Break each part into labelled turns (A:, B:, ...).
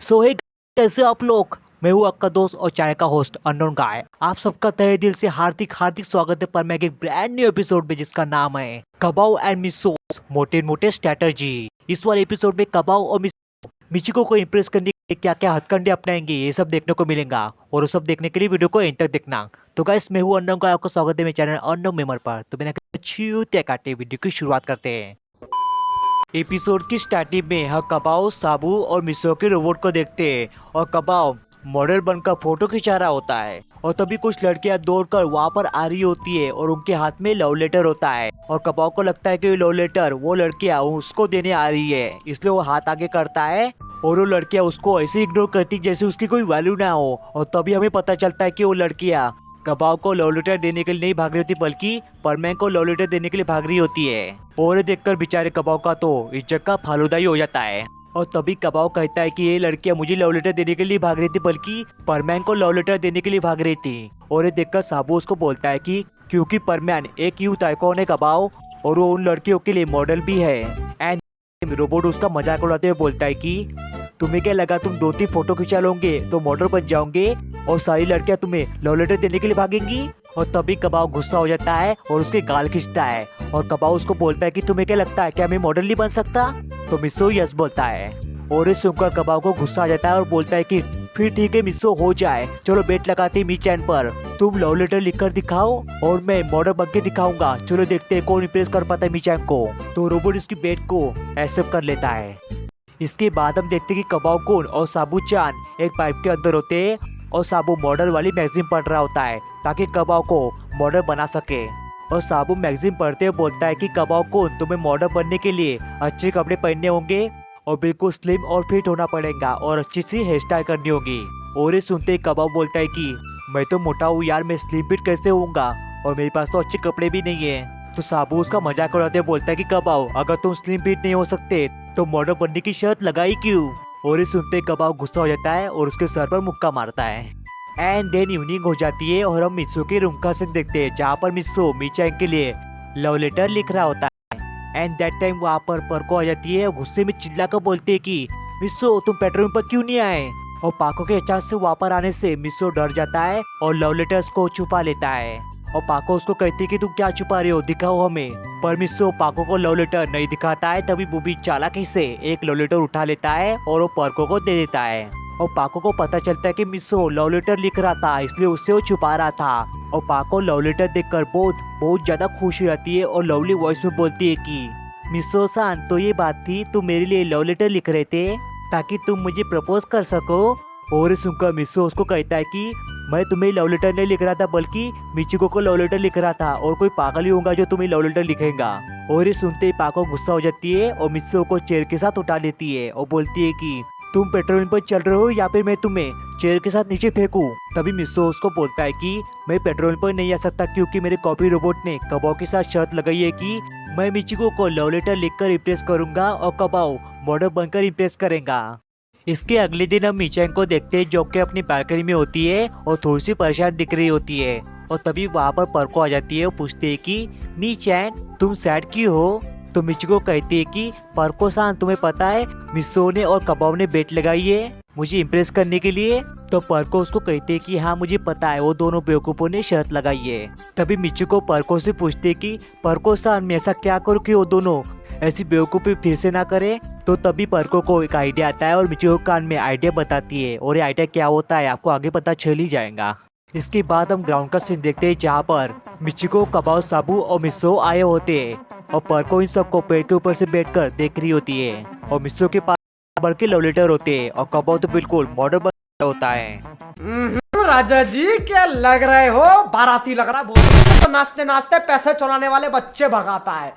A: सो हे, कैसे आप लोग। मैं हूँ आपका दोस्त और चैनल का होस्ट अननोन गाय। आप सबका तहे दिल से हार्दिक हार्दिक स्वागत है पर मैं एक ब्रांड न्यू एपिसोड में, जिसका नाम है कबाओ एंड मिसो मोटे मोटे स्ट्रेटजी। इस वाले एपिसोड में कबाओ और मिचिको को इम्प्रेस करने के लिए क्या क्या हथकंडे अपनाएंगे, ये सब देखने को मिलेगा। और वो सब देखने के लिए वीडियो को एंड तक देखना। तो गाइस, मैं हूँ अननोन गाय, आपका स्वागत है मेरे चैनल अननोन मेमर पर। तो बिना छूते काटे वीडियो की शुरुआत करते हैं। एपिसोड की स्टार्टिंग में हम कबाओ, साबू और मिसो के रोबोट को देखते हैं और कबाओ मॉडल बनकर फोटो खिंचा रहा होता है। और तभी कुछ लड़कियां दौड़कर वहां पर आ रही होती है और उनके हाथ में लव लेटर होता है। और कबाओ को लगता है कि लव लेटर वो लड़कियां उसको देने आ रही है, इसलिए वो हाथ आगे करता है और वो लड़कियां उसको ऐसे इग्नोर करती जैसे उसकी कोई वैल्यू ना हो। और तभी हमें पता चलता है कि वो लड़कियां कबाओ को लव लेटर देने के लिए नहीं भाग रही होती, बल्कि परमैन को लव लेटर देने के लिए भाग रही होती है। और ये देखकर बेचारे कबाओ का तो इज्जत का फालूदा ही हो जाता है। और तभी कबाओ कहता है कि ये लड़कियां मुझे लव लेटर देने के लिए भाग रही थी, बल्कि परमैन को लव लेटर देने के लिए भाग रही थी। और ये देखकर साबू उसको बोलता है कि क्योंकि परमैन एक यूथ आइकॉन है कबाओ, और वो उन लड़कियों के लिए मॉडल भी है। एंड रोबोट उसका मजाक उड़ाते हुए बोलता है कि तुम्हें क्या लगा तुम 2-3 फोटो खिंचा लोगे तो मॉडल बन जाओगे और सारी लड़कियां तुम्हें लव लेटर देने के लिए भागेंगी। और तभी कबाओ गुस्सा हो जाता है और उसके गाल खींचता है। और कबाओ उसको बोलता है कि तुम्हें क्या लगता है क्या मैं मॉडल नहीं बन सकता। तो मिसो यस बोलता है। और इस सुनकर कबाओ को गुस्सा आ जाता है और बोलता है कि फिर ठीक है मिसो, हो जाए, चलो बेट लगाते हैं मी चैन पर। तुम लव लेटर लिखकर दिखाओ और मैं मॉडल बन के दिखाऊंगा। चलो देखते हैं कौन इम्प्रेस कर पाता है मी चैन को। तो रोबोट इसकी बेट को एक्सेप्ट कर लेता है। इसके बाद हम देखते हैं कि कबाओ कुन और साबू चान एक पाइप के अंदर होते हैं और साबू मॉडल वाली मैगजीन पढ़ रहा होता है ताकि कबाओ को मॉडल बना सके। और साबू मैगजीन पढ़ते हुए बोलता है कि कबाओ कुन, तुम्हें मॉडल बनने के लिए अच्छे कपड़े पहनने होंगे और बिल्कुल स्लिम और फिट होना पड़ेगा और अच्छी सी हेयर स्टाइल करनी होगी। और ये सुनते ही कबाओ बोलता है कि मैं तो मोटा हूँ यार, मैं स्लिम फिट कैसे होऊंगा और मेरे पास तो अच्छे कपड़े भी नहीं है। तो साबू उसका मजाक उड़ाते हुए बोलता है कि कबाओ, अगर तुम स्लिम फिट नहीं हो सकते तो मॉडल बनने की शर्त लगाई क्यों। और ये सुनते ही कबाओ गुस्सा हो जाता है और उसके सर पर मुक्का मारता है। एंड देन इवनिंग हो जाती है और हम मिस्सो के रूम का सीन देखते हैं, जहाँ पर मिस्सो मीचैंग के लिए लव लेटर लिख रहा होता है। एंड दैट टाइम वहाँ पर पर्को आ जाती है और गुस्से में चिल्ला कर बोलती है कि मिस्सो, तुम पेट्रोल पर क्यों नहीं आए। और पाको के अचानक से वहाँ पर आने से मिस्सो डर जाता है और लव लेटर्स को छुपा लेता है। और पाको उसको कहती है कि तुम क्या छुपा रहे हो, दिखाओ हमें। पर मिस्सो पाको को लव लेटर नहीं दिखाता है। तभी बूबी चालाकी से एक लव लेटर उठा लेता है और वो पर्को को दे देता है। और पाको को पता चलता है कि मिस्सो लव लेटर लिख रहा था, इसलिए उससे वो छुपा रहा था। और पाको लव लेटर देखकर बहुत बहुत ज्यादा खुश हो जाती है और लवली वॉइस में बोलती है कि मिस्सो सान, तो ये बात थी, तुम मेरे लिए लव लेटर लिख रहे थे ताकि तुम मुझे प्रपोज कर सको। और सुनकर मिस्सो उसको कहता है कि मैं तुम्हें लव लेटर नहीं लिख रहा था, बल्कि मिचिको को लव लेटर लिख रहा था, और कोई पागल ही होगा जो तुम्हें लव लेटर लिखेगा। और ये सुनते ही पाको गुस्सा हो जाती है और मिस्सो को चेयर के साथ उठा लेती है और बोलती है कि तुम पेट्रोल पर चल रहे हो या फिर मैं तुम्हें चेयर के साथ नीचे फेंकूं। तभी मिस्सो उसको बोलता है कि मैं पेट्रोल पर नहीं आ सकता क्योंकि मेरे कॉपी रोबोट ने कबाओ के साथ शर्त लगाई है कि मैं मिचिको को लव लेटर लिखकर इम्प्रेस करूंगा और कबाओ मॉडल बनकर इम्प्रेस करेगा। इसके अगले दिन हम मीचैंग को देखते हैं जो कि अपनी बालकनी में होती है और थोड़ी सी परेशान दिख रही होती है। और तभी वहाँ पर पर्को आ जाती है और पूछती है कि मीचैंग, तुम सैड क्यों हो। तो मिचिको कहती है कि पर्को सान, तुम्हें पता है मिस्सो ने और कबाओ ने बेट लगाई है मुझे इम्प्रेस करने के लिए। तो पर्को उसको कहते हैं कि हाँ मुझे पता है, वो दोनों बेवकूफों ने शर्त लगाई है। तभी मिचिको पर्को से पूछती है कि पर्को सान, मैं ऐसा क्या करूँ कि वो दोनों ऐसी बेवकूफ़ी फिर से ना करे। तो तभी पर्को को एक आइडिया आता है और मिचिको कान में आइडिया बताती है, और ये आइडिया क्या होता है आपको आगे पता चल ही जाएगा। इसके बाद हम ग्राउंड का सीन देखते हैं जहाँ पर मिचिको, कबाओ, साबू और मिस्सो आए होते हैं और पर्को इन सबको पेड़ के ऊपर से बैठकर देख रही होती है। और मिस्सो के पास बड़ के लव लेटर होते हैं और कबाओ तो बिल्कुल मॉडल बन होता है।
B: राजा जी क्या लग रहे हो, बाराती लग रहा है, बोल तो नाचते नाचते पैसे चुराने वाले बच्चे भगाता है।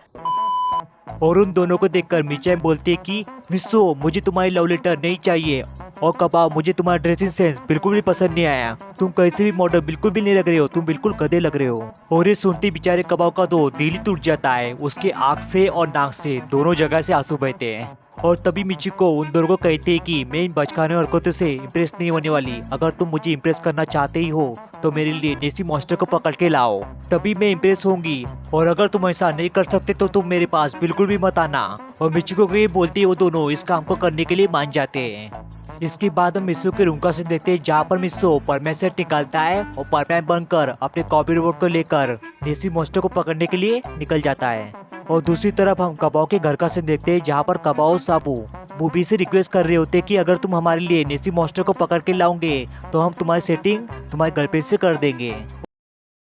A: और उन दोनों को देखकर मीचैंग बोलती है कि मिस्सो, मुझे तुम्हारी लव लेटर नहीं चाहिए, और कबाओ, मुझे तुम्हारा ड्रेसिंग सेंस बिल्कुल भी पसंद नहीं आया, तुम कैसे भी मॉडल बिल्कुल भी नहीं लग रहे हो, तुम बिल्कुल गधे लग रहे हो। और ये सुनते बेचारे कबाओ का तो दिल ही टूट जाता है, उसके आँख से और नाक से दोनों जगह से आंसू बहते हैं। और तभी मिचिको उन दोनों को कहते हैं कि मैं इन बचकाने हरकतों से इम्प्रेस नहीं होने वाली। अगर तुम मुझे इम्प्रेस करना चाहते ही हो तो मेरे लिए नेसी मॉन्स्टर को पकड़ के लाओ, तभी मैं इम्प्रेस होंगी। और अगर तुम ऐसा नहीं कर सकते तो तुम मेरे पास बिल्कुल भी मत आना। और मिचिको को ये बोलते ही वो दोनों इस काम को करने के लिए मान जाते हैं। इसके बाद हम मिस्सो के रूम का सीन देखते हैं जहाँ पर मिस्सो परमैन सेट निकालता है और परमैन बनकर अपने कॉपी रोबोट को लेकर नेसी मॉन्स्टर को पकड़ने के लिए निकल जाता है। और दूसरी तरफ हम कबाओ के घर का सीन देखते हैं जहाँ पर कबाओ और साबू बूबी से रिक्वेस्ट कर रहे होते हैं कि अगर तुम हमारे लिए नेसी मॉन्स्टर को पकड़ के लाओगे तो हम तुम्हारी सेटिंग तुम्हारे गर्लफ्रेंड से कर देंगे।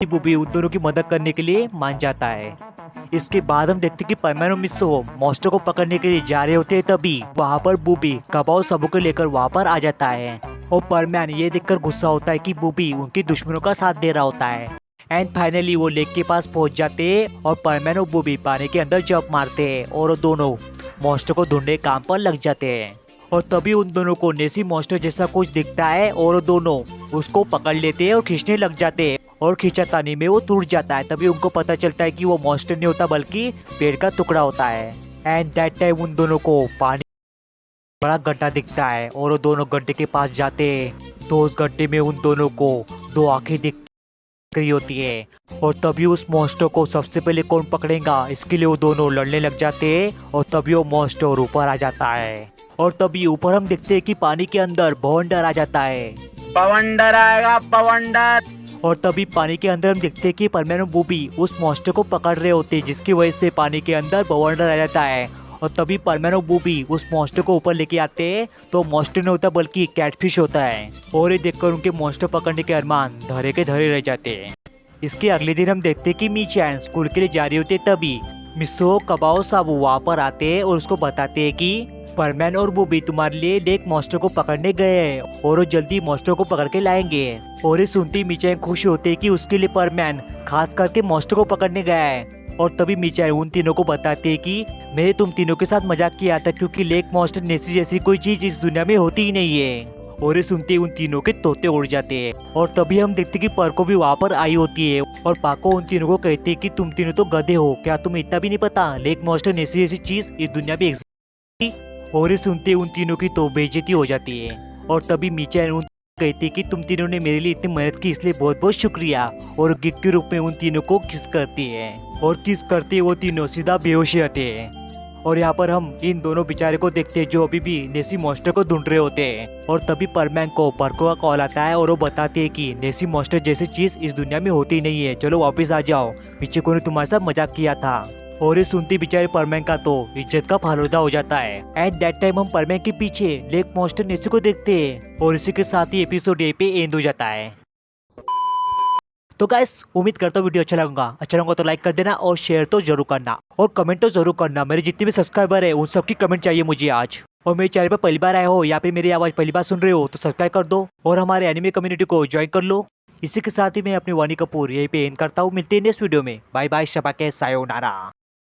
A: बूबी उन दोनों की मदद करने के लिए मान जाता है। इसके बाद हम देखते कि परमैन और मिस्सो मॉन्स्टर को पकड़ने के लिए जा रहे होते हैं, तभी वहाँ पर बूबी कबाओ सबू को लेकर वहाँ पर आ जाता है। और परमैन ये देखकर गुस्सा होता है कि बूबी उनके दुश्मनों का साथ दे रहा होता है। एंड फाइनली वो लेक के पास पहुंच जाते हैं और परमैन और बूबी पानी के अंदर जंप मारते हैं और वो दोनों मॉन्स्टर को ढूंढने काम पर लग जाते हैं। और तभी उन दोनों को नेसी मॉन्स्टर जैसा कुछ दिखता है और वो दोनों उसको पकड़ लेते हैं और खींचने लग जाते हैं और खींचातानी में वो टूट जाता है। तभी उनको पता चलता है कि वो मॉन्स्टर नहीं होता बल्कि पेड़ का टुकड़ा होता है। एंड दैट टाइम उन दोनों को पानी बड़ा गड्ढा दिखता है और वो दोनों गड्ढे के पास जाते हैं तो उस गड्ढे में उन दोनों को दो आंखें दिख रही होती है। और तभी उस मॉन्स्टर को सबसे पहले कौन पकड़ेगा इसके लिए वो दोनों लड़ने लग जाते हैं और तभी वो मॉन्स्टर ऊपर आ जाता है। और तभी ऊपर हम देखते हैं कि पानी के अंदर बवंडर आ जाता है।
C: बवंडर आएगा बवंडर।
A: और तभी पानी के अंदर हम देखते हैं कि परमैन और बूबी उस मॉन्स्टर को पकड़ रहे होते हैं जिसकी वजह से पानी के अंदर बवंडर आ जाता है। और तभी परमैन और बूबी उस मॉन्स्टर को ऊपर लेके आते हैं तो मॉन्स्टर नहीं होता बल्कि कैटफिश होता है। और ये देखकर उनके मॉन्स्टर पकड़ने के अरमान धरे के धरे रह जाते हैं। इसके अगले दिन हम देखते हैं कि मीचैन स्कूल के लिए जा रही होती है, तभी मिस्सो कबाओ साबू वहाँ पर आते हैं और उसको बताते हैं कि परमैन और बूबी तुम्हारे लिए लेक मॉन्स्टर को पकड़ने गए हैं और वो जल्दी मॉन्स्टर को पकड़ के लाएंगे। और ये सुनते ही मीचैन खुश होते हैं कि उसके लिए परमैन खास करके मॉन्स्टर को पकड़ने गया है। और तभी मीचैन उन तीनों को बताते हैं कि मैंने तुम तीनों के साथ मजाक किया था क्योंकि लेक मॉन्स्टर नेसी जैसी कोई चीज इस दुनिया में होती ही नहीं है। और ये सुनते ही उन तीनों के तोते उड़ जाते हैं। और तभी हम देखते कि पाको भी वहाँ पर आई होती है और पाको उन तीनों को कहते हैं कि तुम तीनों तो गधे हो, क्या तुम्हें इतना भी नहीं पता लेक मॉन्स्टर नेसी जैसी चीज इस दुनिया में एग्जिस्ट। और ये सुनते उन तीनों की तो बेइज्जती हो जाती है। और तभी मीचैन उन कहती है कि तुम तीनों ने मेरे लिए इतनी मेहनत की इसलिए बहुत बहुत शुक्रिया। और गिफ्ट के रूप में उन तीनों को किस करती है और किस करते वो तीनों सीधा बेहोश आते हैं। और यहाँ पर हम इन दोनों बेचारे को देखते हैं जो अभी भी नेसी मॉन्स्टर को ढूंढ रहे होते हैं। और तभी परमैन को पर्को का कॉल आता है और वो बताते हैं कि नेसी मॉन्स्टर जैसी चीज इस दुनिया में होती नहीं है, चलो वापस आ जाओ, पीछे को ने तुम्हारे साथ मजाक किया था। और ये सुनती बेचारे परमैन का तो इज्जत का फालूदा हो जाता है। एट दैट टाइम हम परमैन के पीछे लेक मॉन्स्टर नेसी को देखते हैं और इसी के साथ ही एपिसोड ए पे एंड हो जाता है। तो गाइस उम्मीद करता हूँ वीडियो अच्छा लगा तो लाइक कर देना और शेयर तो जरूर करना और कमेंट तो जरूर करना। मेरे जितने भी सब्सक्राइबर है उन सबकी कमेंट चाहिए मुझे आज। और मेरे चैनल पर पहली बार आए हो या फिर मेरी आवाज पहली बार सुन रहे हो तो सब्सक्राइब कर दो और हमारे एनिमे कम्युनिटी को ज्वाइन कर लो। इसी के साथ ही मैं अपनी वानी कपूर यहीं पे एंड करता हूँ। मिलते हैं नेक्स्ट वीडियो में। बाय बाय, शबा के सायोनारा।